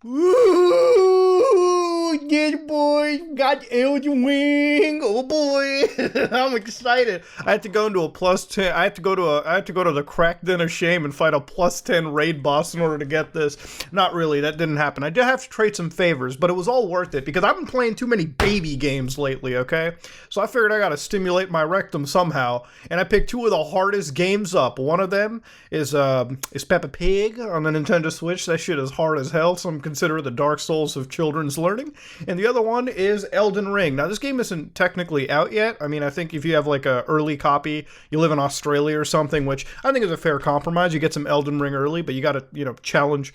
Ooh, yeah, boy, got Elden Ring. Oh boy, I'm excited. I had to go into a +10. I had to go to the crack den of shame and fight a +10 raid boss in order to get this. Not really, that didn't happen. I did have to trade some favors, but it was all worth it because I've been playing too many baby games lately. Okay, so I figured I gotta stimulate my rectum somehow, and I picked two of the hardest games up. One of them is Peppa Pig on the Nintendo Switch. That shit is hard as hell. Some consider it the Dark Souls of children's learning. And the other one is Elden Ring. Now, this game isn't technically out yet. I mean, I think if you have like a early copy, you live in Australia or something, which I think is a fair compromise. You get some Elden Ring early, but you gotta, challenge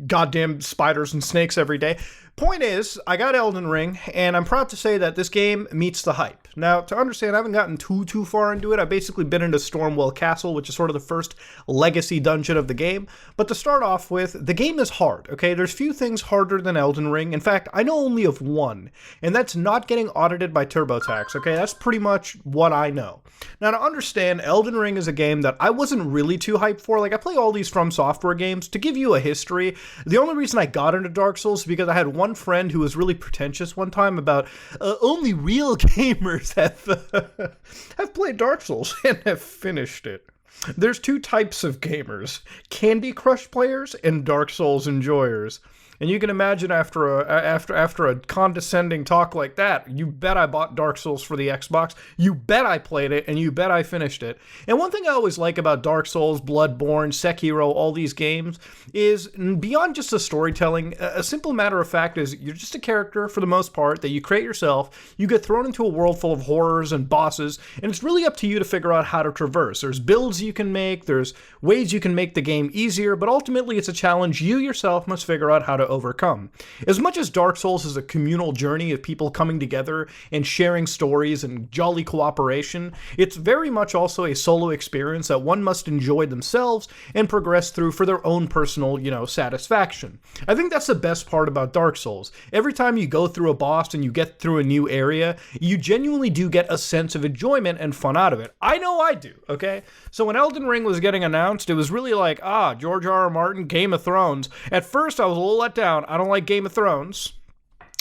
goddamn spiders and snakes every day. Point is, I got Elden Ring, and I'm proud to say that this game meets the hype. Now, to understand, I haven't gotten too far into it. I've basically been into Stormwell Castle, which is sort of the first legacy dungeon of the game. But to start off with, the game is hard, okay? There's few things harder than Elden Ring. In fact, I know only of one, and that's not getting audited by TurboTax, okay? That's pretty much what I know. Now, to understand, Elden Ring is a game that I wasn't really too hyped for. Like, I play all these FromSoftware games. To give you a history, the only reason I got into Dark Souls is because I had one friend who was really pretentious one time about only real gamers have played Dark Souls and have finished it. There's two types of gamers: Candy Crush players and Dark Souls enjoyers. And you can imagine after a condescending talk like that, you bet I bought Dark Souls for the Xbox, you bet I played it, and you bet I finished it. And one thing I always like about Dark Souls, Bloodborne, Sekiro, all these games, is beyond just the storytelling, a simple matter of fact is you're just a character, for the most part, that you create yourself, you get thrown into a world full of horrors and bosses, and it's really up to you to figure out how to traverse. There's builds you can make, there's ways you can make the game easier, but ultimately it's a challenge you yourself must figure out how to overcome. As much as Dark Souls is a communal journey of people coming together and sharing stories and jolly cooperation, it's very much also a solo experience that one must enjoy themselves and progress through for their own personal, satisfaction. I think that's the best part about Dark Souls. Every time you go through a boss and you get through a new area, you genuinely do get a sense of enjoyment and fun out of it. I know I do, okay? So when Elden Ring was getting announced, it was really like, George R. R. Martin, Game of Thrones. At first, I was a little let down. I don't like Game of Thrones.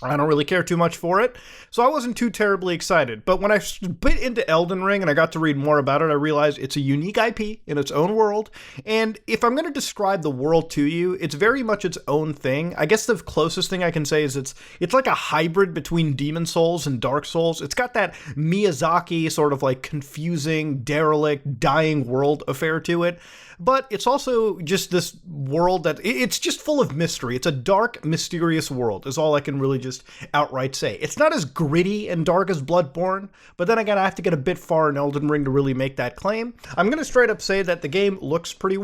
I don't really care too much for it, so I wasn't too terribly excited. But when I bit into Elden Ring and I got to read more about it, I realized it's a unique IP in its own world, and if I'm going to describe the world to you, it's very much its own thing. I guess the closest thing I can say is it's like a hybrid between Demon Souls and Dark Souls. It's got that Miyazaki sort of like confusing, derelict, dying world affair to it. But it's also just this world that it's just full of mystery. It's a dark, mysterious world is all I can really just outright say. It's not as gritty and dark as Bloodborne, but then again, I have to get a bit far in Elden Ring to really make that claim. I'm going to straight up say that the game looks pretty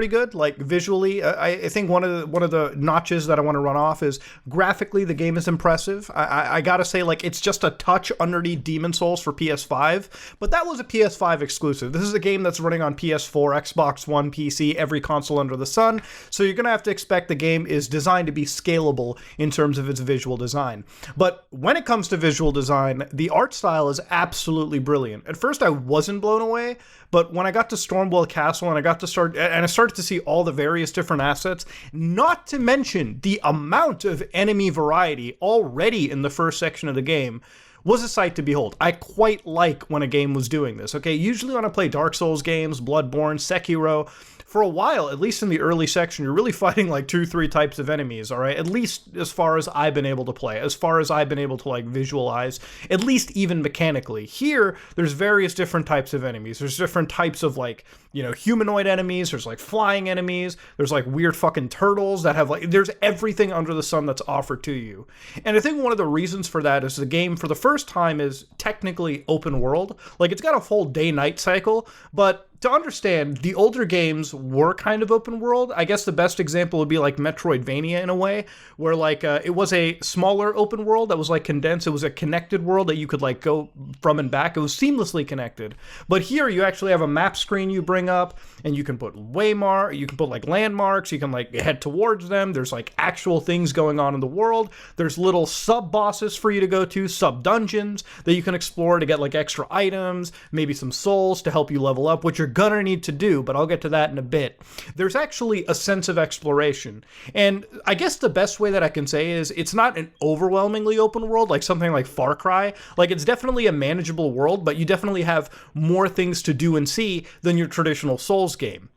good, like visually. I think one of the notches that I want to run off is graphically the game is impressive. I got to say, like, it's just a touch underneath Demon Souls for PS5, but that was a PS5 exclusive. This is a game that's running on PS4, Xbox One, PC, every console under the sun, so you're going to have to expect the game is designed to be scalable in terms of its visual design. But when it comes to visual design, the art style is absolutely brilliant. At first I wasn't blown away, but when I got to Stormwell Castle and I started to see all the various different assets, not to mention the amount of enemy variety already in the first section of the game, was a sight to behold. I quite like when a game was doing this, okay? Usually when I play Dark Souls games, Bloodborne, Sekiro, for a while, at least in the early section, you're really fighting like 2-3 types of enemies, all right? At least as far as I've been able to play, as far as I've been able to like visualize, at least even mechanically. Here, there's various different types of enemies. There's different types of like, humanoid enemies. There's like flying enemies. There's like weird fucking turtles that have like, there's everything under the sun that's offered to you. And I think one of the reasons for that is the game for the first time is technically open world. Like, it's got a full day-night cycle, but to understand, the older games were kind of open world. I guess the best example would be like Metroidvania in a way, where like it was a smaller open world that was like condensed. It was a connected world that you could like go from and back. It was seamlessly connected. But here you actually have a map screen you bring up, and you can put you can put like landmarks, you can like head towards them. There's like actual things going on in the world. There's little sub bosses for you to go to, sub dungeons that you can explore to get like extra items, maybe some souls to help you level up, which are gonna need to do, but I'll get to that in a bit. There's actually a sense of exploration. And I guess the best way that I can say is it's not an overwhelmingly open world like something like Far Cry. Like, it's definitely a manageable world, but you definitely have more things to do and see than your traditional Souls game.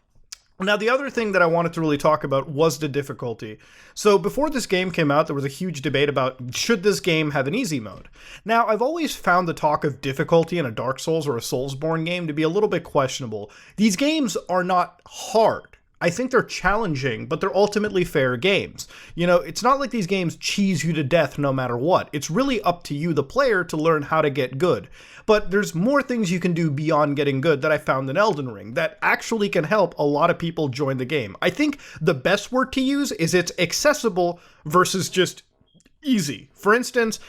Now, the other thing that I wanted to really talk about was the difficulty. So before this game came out, there was a huge debate about should this game have an easy mode. Now, I've always found the talk of difficulty in a Dark Souls or a Soulsborne game to be a little bit questionable. These games are not hard. I think they're challenging, but they're ultimately fair games. You know, it's not like these games cheese you to death no matter what. It's really up to you, the player, to learn how to get good. But there's more things you can do beyond getting good that I found in Elden Ring that actually can help a lot of people join the game. I think the best word to use is it's accessible versus just easy. For instance,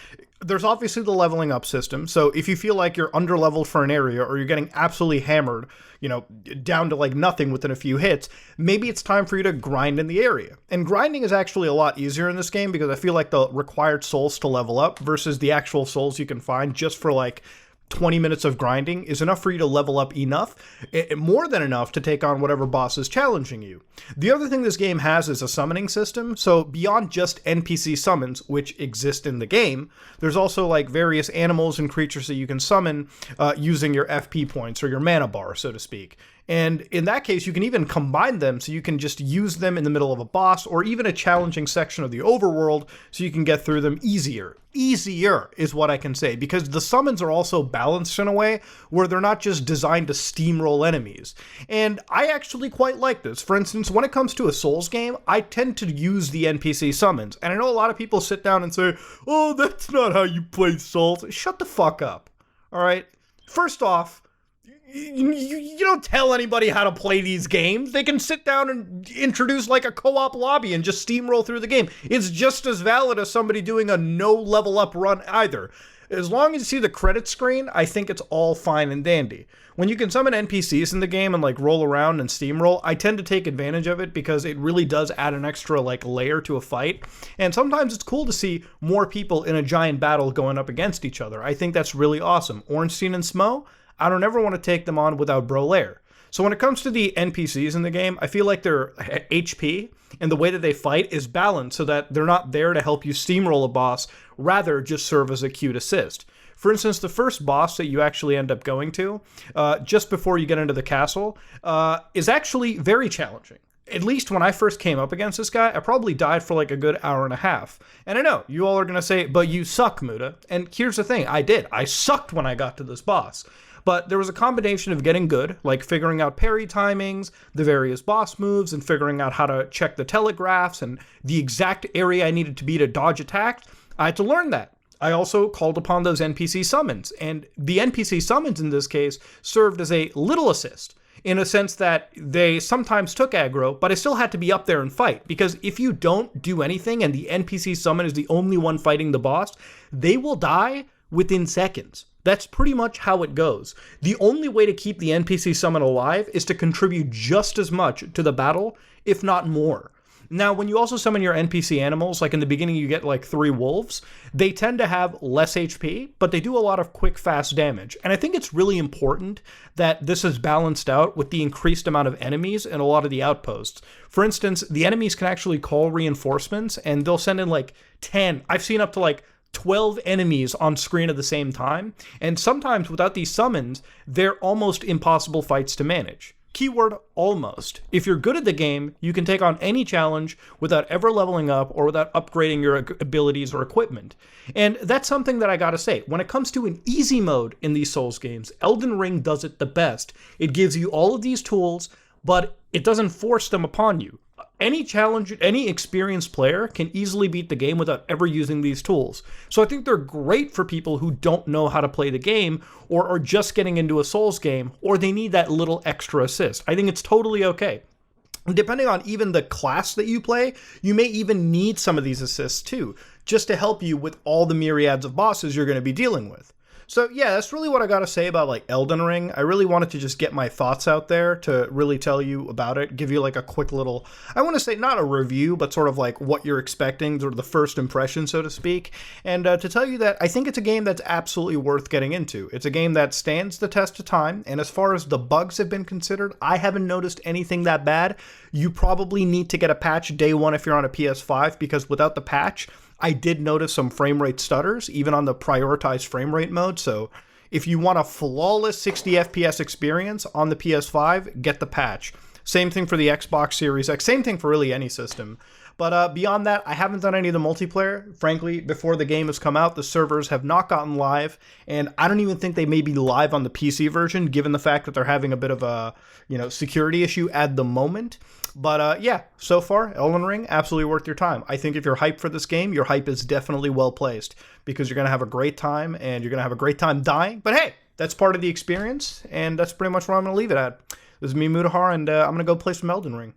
there's obviously the leveling up system, so if you feel like you're under-leveled for an area or you're getting absolutely hammered, you know, down to like nothing within a few hits, maybe it's time for you to grind in the area. And grinding is actually a lot easier in this game because I feel like the required souls to level up versus the actual souls you can find just for like 20 minutes of grinding is enough for you to level up enough, more than enough to take on whatever boss is challenging you. The other thing this game has is a summoning system, so beyond just NPC summons, which exist in the game, there's also like various animals and creatures that you can summon using your FP points or your mana bar, so to speak. And in that case, you can even combine them so you can just use them in the middle of a boss or even a challenging section of the overworld so you can get through them easier. Easier is what I can say, because the summons are also balanced in a way where they're not just designed to steamroll enemies. And I actually quite like this. For instance, when it comes to a Souls game, I tend to use the NPC summons. And I know a lot of people sit down and say, oh, that's not how you play Souls. Shut the fuck up. All right? First off, you don't tell anybody how to play these games. They can sit down and introduce like a co-op lobby and just steamroll through the game. It's just as valid as somebody doing a no level up run either. As long as you see the credit screen, I think it's all fine and dandy. When you can summon NPCs in the game and like roll around and steamroll, I tend to take advantage of it because it really does add an extra like layer to a fight. And sometimes it's cool to see more people in a giant battle going up against each other. I think that's really awesome. Ornstein and Smo, I don't ever want to take them on without Brolair. So when it comes to the NPCs in the game, I feel like their HP and the way that they fight is balanced so that they're not there to help you steamroll a boss, rather just serve as a cute assist. For instance, the first boss that you actually end up going to, just before you get into the castle, is actually very challenging. At least when I first came up against this guy, I probably died for like a good hour and a half. And I know, you all are going to say, but you suck, Muda. And here's the thing, I did. I sucked when I got to this boss. But there was a combination of getting good, like figuring out parry timings, the various boss moves, and figuring out how to check the telegraphs and the exact area I needed to be to dodge attacks. I had to learn that. I also called upon those NPC summons, and the NPC summons in this case served as a little assist, in a sense that they sometimes took aggro, but I still had to be up there and fight, because if you don't do anything and the NPC summon is the only one fighting the boss, they will die within seconds. That's pretty much how it goes. The only way to keep the NPC summon alive is to contribute just as much to the battle, if not more. Now, when you also summon your NPC animals, like in the beginning you get like 3 wolves, they tend to have less HP, but they do a lot of quick, fast damage. And I think it's really important that this is balanced out with the increased amount of enemies in a lot of the outposts. For instance, the enemies can actually call reinforcements, and they'll send in like 10. I've seen up to like 12 enemies on screen at the same time, and sometimes without these summons, they're almost impossible fights to manage. Keyword almost. If you're good at the game, you can take on any challenge without ever leveling up or without upgrading your abilities or equipment. And that's something that I gotta say. When it comes to an easy mode in these Souls games, Elden Ring does it the best. It gives you all of these tools, but it doesn't force them upon you. Any challenge, any experienced player can easily beat the game without ever using these tools. So I think they're great for people who don't know how to play the game or are just getting into a Souls game, or they need that little extra assist. I think it's totally okay. Depending on even the class that you play, you may even need some of these assists too, just to help you with all the myriads of bosses you're going to be dealing with. So yeah, that's really what I gotta say about like Elden Ring. I really wanted to just get my thoughts out there to really tell you about it, give you like a quick little, I want to say not a review, but sort of like what you're expecting, sort of the first impression, so to speak, and to tell you that I think it's a game that's absolutely worth getting into. It's a game that stands the test of time, and as far as the bugs have been considered, I haven't noticed anything that bad. You probably need to get a patch day one if you're on a PS5, because without the patch, I did notice some frame rate stutters, even on the prioritized frame rate mode. So if you want a flawless 60 FPS experience on the PS5, get the patch. Same thing for the Xbox Series X, same thing for really any system. But beyond that, I haven't done any of the multiplayer. Frankly, before the game has come out, the servers have not gotten live, and I don't even think they may be live on the PC version, given the fact that they're having a bit of a, security issue at the moment. But yeah, so far, Elden Ring, absolutely worth your time. I think if you're hyped for this game, your hype is definitely well placed, because you're going to have a great time, and you're going to have a great time dying. But hey, that's part of the experience, and that's pretty much where I'm going to leave it at. This is me, Mutahar, and I'm going to go play some Elden Ring.